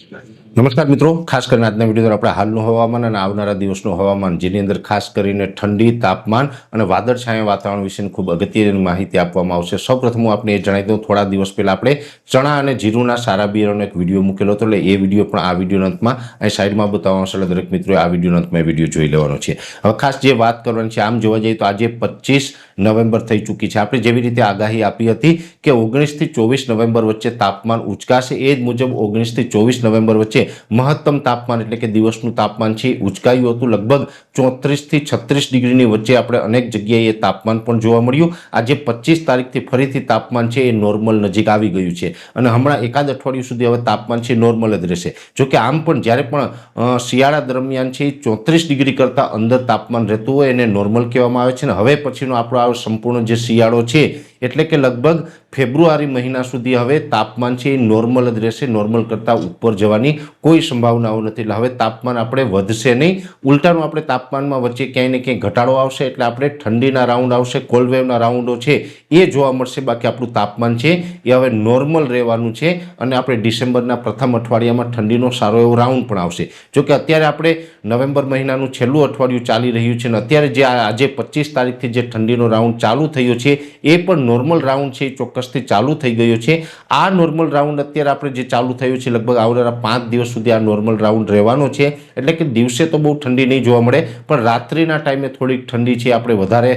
નમસ્કાર મિત્રો, ખાસ કરીને આજના વિડીયો આપણે હાલનું હવામાન અને આવનારા દિવસનું હવામાન, જેની અંદર ખાસ કરીને ઠંડી, તાપમાન અને વાદળછાયા વાતાવરણ વિશેની ખૂબ અગત્યની માહિતી આપવામાં આવશે. સૌપ્રથમ હું આપને એ જણાવી દઉં, થોડા દિવસ પહેલા આપણે ચણા અને જીરુના સારા બિયારણનો એક વિડીયો મૂકેલો હતો, એટલે એ વિડીયો પણ આ વિડીયોના અંતમાં અહીં સાઈડમાં બતાવવાનો છે. એટલે દરેક મિત્રોએ આ વિડીયોના અંતમાં વિડીયો જોઈ લેવાનો છે. હવે ખાસ જે વાત કરવાની છે, આમ જોવા જઈએ તો આજે 25 નવેમ્બર થઈ ચૂકી છે. આપણે જેવી રીતે આગાહી આપી હતી કે 19 થી 24 નવેમ્બર વચ્ચે તાપમાન ઉચકાશે, એ જ મુજબ 19 થી 24 નવેમ્બર વચ્ચે મહત્તમ તાપમાન એટલે કે દિવસનું તાપમાન છે ઉચકાયું હતું. લગભગ 34 થી 36 ડિગ્રીની વચ્ચે આપણે અનેક જગ્યાએ તાપમાન પણ જોવા મળ્યું. આજે 25 તારીખથી ફરીથી તાપમાન છે એ નોર્મલ નજીક આવી ગયું છે અને હમણાં એકાદ અઠવાડિયું સુધી હવે તાપમાન છે નોર્મલ જ રહેશે. જોકે આમ પણ જ્યારે પણ શિયાળા દરમિયાન છે 34 ડિગ્રી કરતાં અંદર તાપમાન રહેતું હોય એને નોર્મલ કહેવામાં આવે છે. અને હવે પછીનો આપણો આ સંપૂર્ણ જે શિયાળો છે એટલે કે લગભગ ફેબ્રુઆરી મહિના સુધી હવે તાપમાન છે એ નોર્મલ જ રહેશે. નોર્મલ કરતાં ઉપર જવાની કોઈ સંભાવનાઓ નથી. એટલે હવે તાપમાન આપણે વધશે નહીં, ઉલટાનું આપણે તાપમાનમાં વચ્ચે ક્યાંય ને ક્યાંય ઘટાડો આવશે. એટલે આપણે ઠંડીના રાઉન્ડ આવશે, કોલ્ડ વેવના રાઉન્ડો છે એ જોવા મળશે. બાકી આપણું તાપમાન છે એ હવે નોર્મલ રહેવાનું છે અને આપણે ડિસેમ્બરના પ્રથમ અઠવાડિયામાં ઠંડીનો સારો એવો રાઉન્ડ પણ આવશે. જોકે અત્યારે આપણે નવેમ્બર મહિનાનું છેલ્લું અઠવાડિયું ચાલી રહ્યું છે અને અત્યારે જે આજે 25 તારીખથી જે ઠંડીનો રાઉન્ડ ચાલુ થયો છે એ પણ નોર્મલ રાઉન્ડ છે, ચોક્કસથી ચાલુ થઈ ગયો છે. આ નોર્મલ રાઉન્ડ અત્યારે આપણે જે ચાલુ થયું છે લગભગ આવનારા 5 દિવસ સુધી આ નોર્મલ રાઉન્ડ રહેવાનો છે. એટલે કે દિવસે તો બહુ ઠંડી નહીં જોવા મળે, પણ રાત્રિના ટાઈમે થોડીક ઠંડી છે આપણે વધારે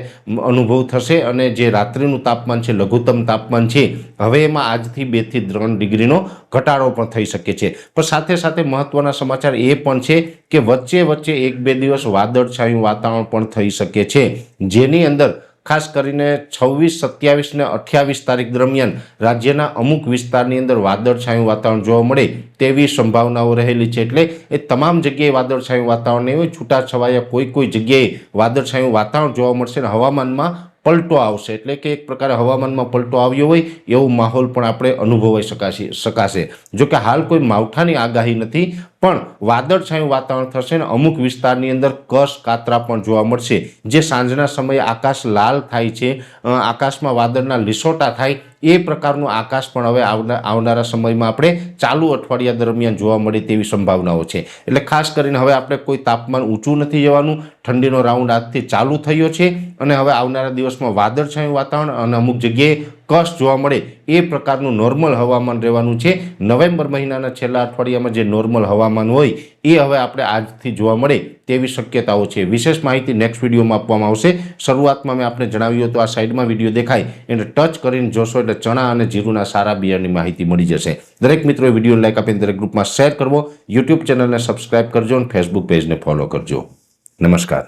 અનુભવ થશે. અને જે રાત્રિનું તાપમાન છે, લઘુત્તમ તાપમાન છે, હવે એમાં આજથી 2 થી 3 ડિગ્રીનો ઘટાડો પણ થઈ શકે છે. પણ સાથે સાથે મહત્વના સમાચાર એ પણ છે કે વચ્ચે વચ્ચે 1-2 દિવસ વાદળછાયું વાતાવરણ પણ થઈ શકે છે, જેની અંદર ખાસ કરીને 26, 27 ને 28 તારીખ દરમિયાન રાજ્યના અમુક વિસ્તારની અંદર વાદળછાયું વાતાવરણ જોવા મળે તેવી સંભાવનાઓ રહેલી છે. એટલે એ તમામ જગ્યાએ વાદળછાયું વાતાવરણ નહીં હોય, છૂટાછવાયા કોઈ જગ્યાએ વાદળછાયું વાતાવરણ જોવા મળશે અને હવામાનમાં પલટો આવશે. એટલે કે એક પ્રકારે હવામાનમાં પલટો આવ્યો હોય એવો માહોલ પણ આપણે અનુભવાઈ શકાશે. જોકે હાલ કોઈ માવઠાની આગાહી નથી, પણ વાદળછાયું વાતાવરણ થશે અને અમુક વિસ્તારની અંદર કસ કાતરા પણ જોવા મળશે. જે સાંજના સમયે આકાશ લાલ થાય છે, આકાશમાં વાદળના લીસોટા થાય, એ પ્રકારનું આકાશ પણ હવે આવનારા સમયમાં આપણે ચાલુ અઠવાડિયા દરમિયાન જોવા મળે તેવી સંભાવનાઓ છે. એટલે ખાસ કરીને હવે આપણે કોઈ તાપમાન ઊંચું નથી જવાનું. ઠંડીનો રાઉન્ડ આજથી ચાલુ થયો છે અને હવે આવનારા દિવસમાં વાદળછાયું વાતાવરણ અને અમુક જગ્યાએ કસ જોવા મળે એ પ્રકારનું નોર્મલ હવામાન રહેવાનું છે. નવેમ્બર મહિનાના છેલ્લા અઠવાડિયામાં જે નોર્મલ હવામાન હોય એ હવે આપણે આજથી જોવા મળે તેવી શક્યતાઓ છે. વિશેષ માહિતી નેક્સ્ટ વિડીયોમાં આપવામાં આવશે. શરૂઆતમાં મેં આપણે જણાવ્યું હતું, આ સાઈડમાં વિડીયો દેખાય એને ટચ કરીને જોશો એટલે ચણા અને જીરુના સારા બિયારણની માહિતી મળી જશે. દરેક મિત્રોએ વિડીયો લાઈક આપીને દરેક ગ્રુપમાં શેર કરવો, યુટ્યુબ ચેનલને સબસ્ક્રાઈબ કરજો અને ફેસબુક પેજને ફોલો કરજો. નમસ્કાર.